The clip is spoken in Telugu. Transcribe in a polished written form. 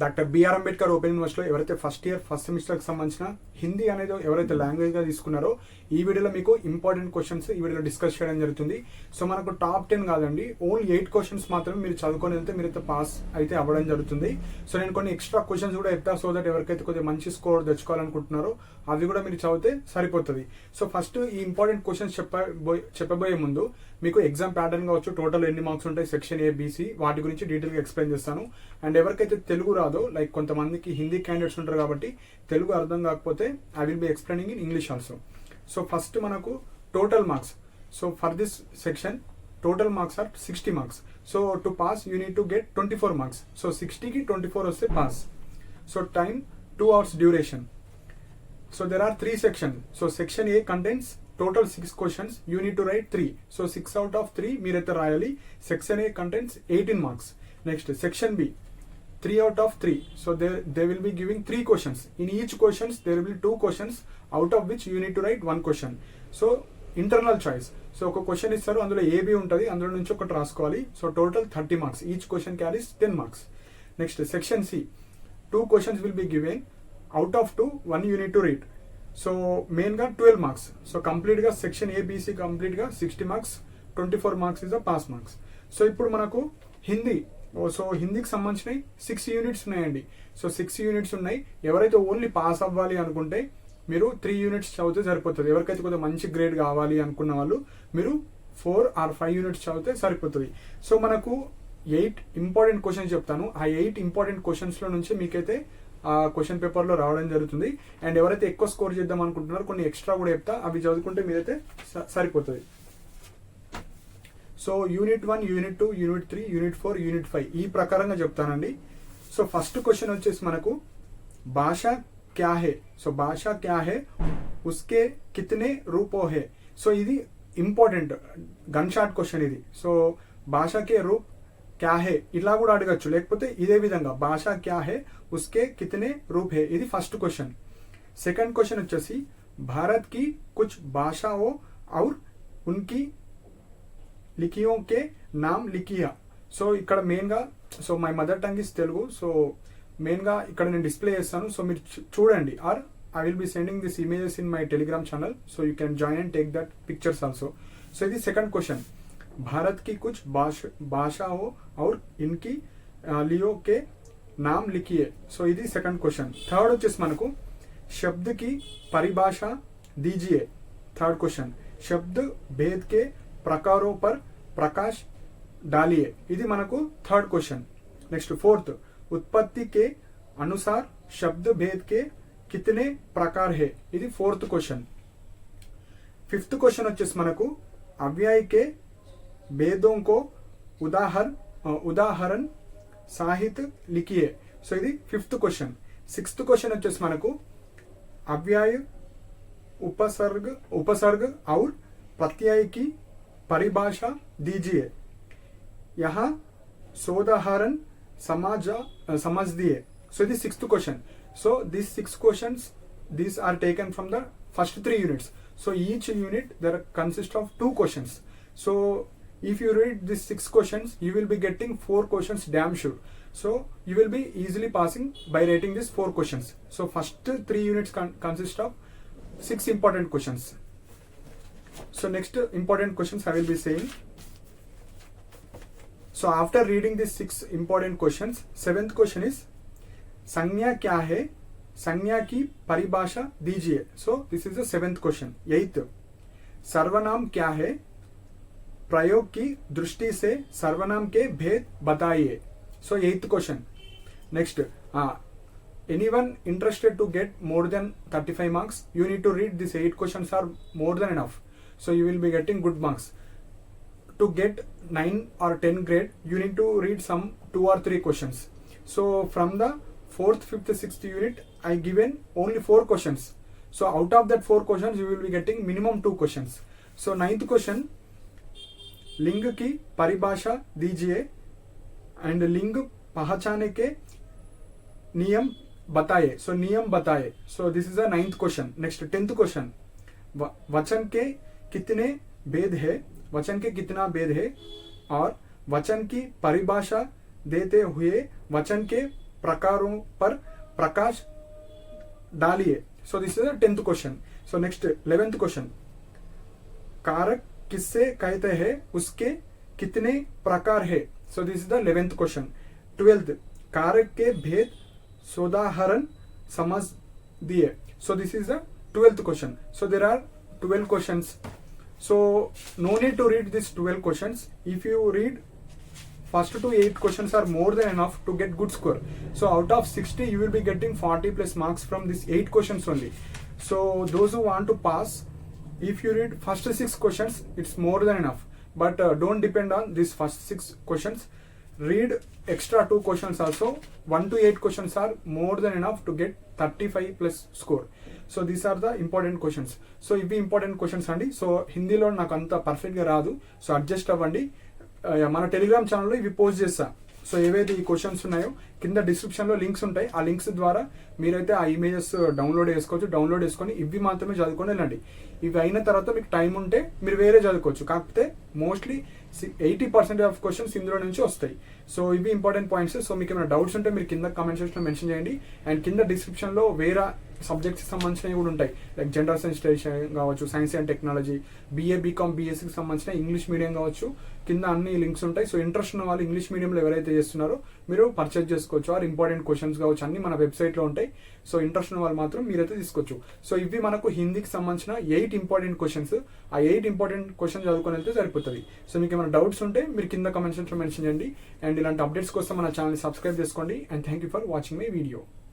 డాక్టర్ బిఆర్ అంబేద్కర్ ఓపెన్ యూనివర్సిటీలో ఎవరైతే ఫస్ట్ ఇయర్ ఫస్ట్ సెమిస్టర్కి సంబంధించిన హిందీ అనేది ఎవరైతే లాంగ్వేజ్గా తీసుకున్నారో ఈ వీడియోలో మీకు ఇంపార్టెంట్ క్వశ్చన్స్ ఈ వీడియోలో డిస్కస్ చేయడం జరుగుతుంది. సో మనకు టాప్ 10 కాదండి, ఓన్లీ 8 క్వశ్చన్స్ మాత్రమే మీరు చదువుకొని వెళ్తే మీరైతే పాస్ అయితే అవ్వడం జరుగుతుంది. సో నేను కొన్ని ఎక్స్ట్రా క్వశ్చన్స్ కూడా చెప్తా, సో దట్ ఎవరికైతే కొద్దిగా మంచి స్కోర్ తెచ్చుకోవాలనుకుంటున్నారో అవి కూడా మీరు చదివితే సరిపోతుంది. సో ఫస్ట్ ఈ ఇంపార్టెంట్ క్వశ్చన్స్ చెప్పబోయే ముందు మీకు ఎగ్జామ్ ప్యాటర్న్ కావచ్చు, టోటల్ ఎన్ని మార్క్స్ ఉంటాయి, సెక్షన్ ఏ బీసీ వాటి గురించి డీటెయిల్గా ఎక్స్ప్లెయిన్ చేస్తాను. అండ్ ఎవరికైతే తెలుగు రాదో, లైక్ కొంతమందికి హిందీ క్యాండిడేట్స్ ఉంటారు కాబట్టి తెలుగు అర్థం కాకపోతే I will be explaining in English also. So first మనకు total marks. So for this section total marks are 60 marks. So to pass you need to get 24 marks. So 60కి 24 వస్తే pass. So time 2 hours duration. So there are 3 sections. So section A contains total 6 questions. You need to write 3. So 6 out of 3 మీరైతే రాయాలి. Section A contains 18 marks. Next section B 3 out of 3. So they will be giving 3 questions. In each questions there will be 2 questions, out of which you need to write 1 question. So internal choice. So ఒక క్వశ్చన్ ఇస్తారు, అందులో ఏబి ఉంటుంది, అందులో నుంచి ఒకటి రాసుకోవాలి. So total 30 marks. Each question carries 10 marks. Next section C 2 questions will be given. Out of 2 1 you need to read. So మెయిన్గా 12 మార్క్స్. సో కంప్లీట్గా సెక్షన్ ఏబిసి కంప్లీట్గా 60 marks, 24 marks is the pass marks. So ఇప్పుడు మనకు హిందీ. సో హిందీకి సంబంధించినవి 6 యూనిట్స్ ఉన్నాయండి. సో 6 యూనిట్స్ ఉన్నాయి. ఎవరైతే ఓన్లీ పాస్ అవ్వాలి అనుకుంటే మీరు 3 యూనిట్స్ చదివితే సరిపోతుంది. ఎవరికైతే కొంచెం మంచి గ్రేడ్ కావాలి అనుకున్న వాళ్ళు మీరు 4 or 5 యూనిట్స్ చదివితే సరిపోతుంది. సో మనకు 8 ఇంపార్టెంట్ క్వశ్చన్స్ చెప్తాను. ఆ 8 ఇంపార్టెంట్ క్వశ్చన్స్లో నుంచి మీకైతే ఆ క్వశ్చన్ పేపర్లో రావడం జరుగుతుంది. అండ్ ఎవరైతే ఎక్కువ స్కోర్ చేద్దాం అనుకుంటున్నారో కొన్ని ఎక్స్ట్రా కూడా చెప్తా, అవి చదువుకుంటే మీరైతే సరిపోతుంది. So unit 1, unit 2, unit 3, unit 4, unit 5 ఈ ప్రకారంగా చెప్తానండి. సో ఫస్ట్ క్వశ్చన్ వచ్చేసి మనకు భాష క్యా హే. సో భాష క్యా హే ఉస్కే కితనే రూపో హే. సో ఇది ఇంపార్టెంట్ గన్ షాట్ క్వశ్చన్ ఇది. సో భాషకే రూప్ క్యా హే ఇలా కూడా అడగచ్చు, లేకపోతే ఇదే విధంగా భాష క్యా హే ఉస్కే కితనే రూప్ హే. ఇది ఫస్ట్ క్వశ్చన్. సెకండ్ క్వశ్చన్ వచ్చేసి భారత్ కి కుచ్ భాషాओं और उनकी लिखियों के नाम लिखिया. సో ఇక్కడ మెయిన్గా so my mother tongue is Telugu. So మెయిన్గా ఇక్కడ నేను డిస్ప్లే చేస్తాను, సో మీరు చూడండి. Or I will be sending this images in my Telegram channel, so you can join and take that pictures also. So ఇది సెకండ్ క్వశ్చన్. भारत की कुछ भाषाओं और इनकी लियो के नाम लिखिए. సో ఇది సెకండ్ క్వశ్చన్. థర్డ్ వచ్చేసి మనకు शब्द की परिभाषा दीजिए. थर्ड क्वेश्चन शब्द भेद के प्रकारों पर प्रकाश डालिए. ఇది మనకు థర్డ్ క్వశ్చన్. నెక్స్ట్ ఫోర్త్ उत्पत्ति के अनुसार शब्द भेद के कितने प्रकार है. ఇది ఫోర్త్ క్వశ్చన్. ఫిఫ్త్ క్వశ్చన్ వచ్చేసి మనకు अव्यय के भेदों को उदाहरण साहित्य लिखिए. సో ఇది ఫిఫ్త్ క్వశ్చన్. సిక్స్త్ క్వశ్చన్ వచ్చేసి మనకు अव्यय उपसर्ग और प्रत्यय की परिभाषा दीजिए. यहाँ सोदाहरण समझ दिए. సో ఇది sixth question. So these 6 questions these are taken from the first 3 units. So each unit there consists of 2 questions. So if you read these 6 questions you will be getting 4 questions damn sure. So you will be easily passing by rating these 4 questions. So first 3 units consist of 6 important questions. So next important questions I will be saying. So after reading these 6 important questions, 7th question is संज्ञा क्या है, संज्ञा की परिभाषा दीजिए. So this is the 7th question. 8th सर्वनाम क्या है, प्रयोग की दृष्टि से सर्वनाम के भेद बताइए. So 8th question. Next anyone interested to get more than 35 marks, you need to read these 8 questions are more than enough. So you will be getting good marks. To get 9 or 10 grade you need to read some 2 or 3 questions. So from the 4th, 5th, 6th unit I given only 4 questions. So out of that 4 questions you will be getting minimum 2 questions. So 9th question लिंग की परिभाषा दीजिए एंड लिंग पहचाने के नियम बताए. So नियम बताए. So this is the 9th question. Next 10th question वचन के कितने भेद है, वचन के कितना भेद है और वचन की परिभाषा देते हुए वचन के प्रकारों पर प्रकाश डालिए. So this is the 10th question. So next 11th question. कारक किससे कहते हैं, उसके कितने प्रकार है. So this is the 11th question. 12th, कारक के भेद सोदाहरण समझ दिए. So this is the 12th question. So there are 12 questions. So no need to read these 12 questions. If you read first to 8 questions are more than enough to get good score. So out of 60 you will be getting 40 plus marks from these 8 questions only. So those who want to pass, if you read first 6 questions it's more than enough, but don't depend on these first 6 questions. Read extra 2 questions also. 1 to 8 questions are more than enough to get 35 plus score. So these are the important questions. So ఇవి ఇంపార్టెంట్ క్వశ్చన్స్ అండి. సో హిందీలో నాకు అంత పర్ఫెక్ట్గా రాదు, సో అడ్జస్ట్ అవ్వండి. మన టెలిగ్రామ్ ఛానల్లో ఇవి పోస్ట్ చేస్తా. సో ఏవైతే ఈ క్వశ్చన్స్ ఉన్నాయో కింద డిస్క్రిప్షన్లో లింక్స్ ఉంటాయి. ఆ లింక్స్ ద్వారా మీరైతే ఆ ఇమేజెస్ డౌన్లోడ్ చేసుకోవచ్చు. డౌన్లోడ్ చేసుకొని ఇవి మాత్రమే చదువుకొని వెళ్ళండి. ఇవి అయిన తర్వాత మీకు టైం ఉంటే మీరు వేరే చదువుకోవచ్చు. కాకపోతే మోస్ట్లీ 80% ఆఫ్ క్వశ్చన్స్ ఇందులో నుంచి వస్తాయి. సో ఇవి ఇంపార్టెంట్ పాయింట్స్. సో మీకు ఏమైనా డౌట్స్ ఉంటే మీరు కింద కామెంట్ సెక్షన్లో మెన్షన్ చేయండి. అండ్ కింద డిస్క్రిప్షన్లో వేరే సబ్జెక్ట్స్కి సంబంధించినవి కూడా ఉంటాయి. లైక్ జనరల్ సైన్స్ కావచ్చు, science and technology, BA BCom బీఎస్సీకి సంబంధించిన ఇంగ్లీష్ మీడియం కావచ్చు, కింద అన్ని లింక్స్ ఉంటాయి. సో ఇంట్రెస్ట్ ఉన్న వాళ్ళు ఇంగ్లీష్ మీడియంలో ఎవరైతే చేస్తున్నారో మీరు పర్చేజ్ చేసుకోవచ్చు. ఆర్ ఇంపార్టెంట్ క్వశ్చన్స్ కావచ్చు అన్ని మన వెబ్సైట్లో ఉంటాయి. సో ఇంట్రెస్ట్ ఉన్న వాళ్ళు మాత్రం మీరైతే తీసుకోవచ్చు. సో ఇవి మనకు హిందీకి సంబంధించిన 8 ఇంపార్టెంట్ క్వశ్చన్స్. ఆ 8 ఇంపార్టెంట్ క్వశ్చన్ చదువుకొని వెళ్తే సరిపోతుంది. సో మీకు ఏమైనా డౌట్స్ ఉంటే మీరు కింద కామెంట్ సెక్షన్లో మెన్షన్ చేయండి. అండ్ ఇలాంటి అప్డేట్స్ కోసం మన ఛానల్ సబ్స్క్రైబ్ చేసుకోండి. And thank you for watching my video.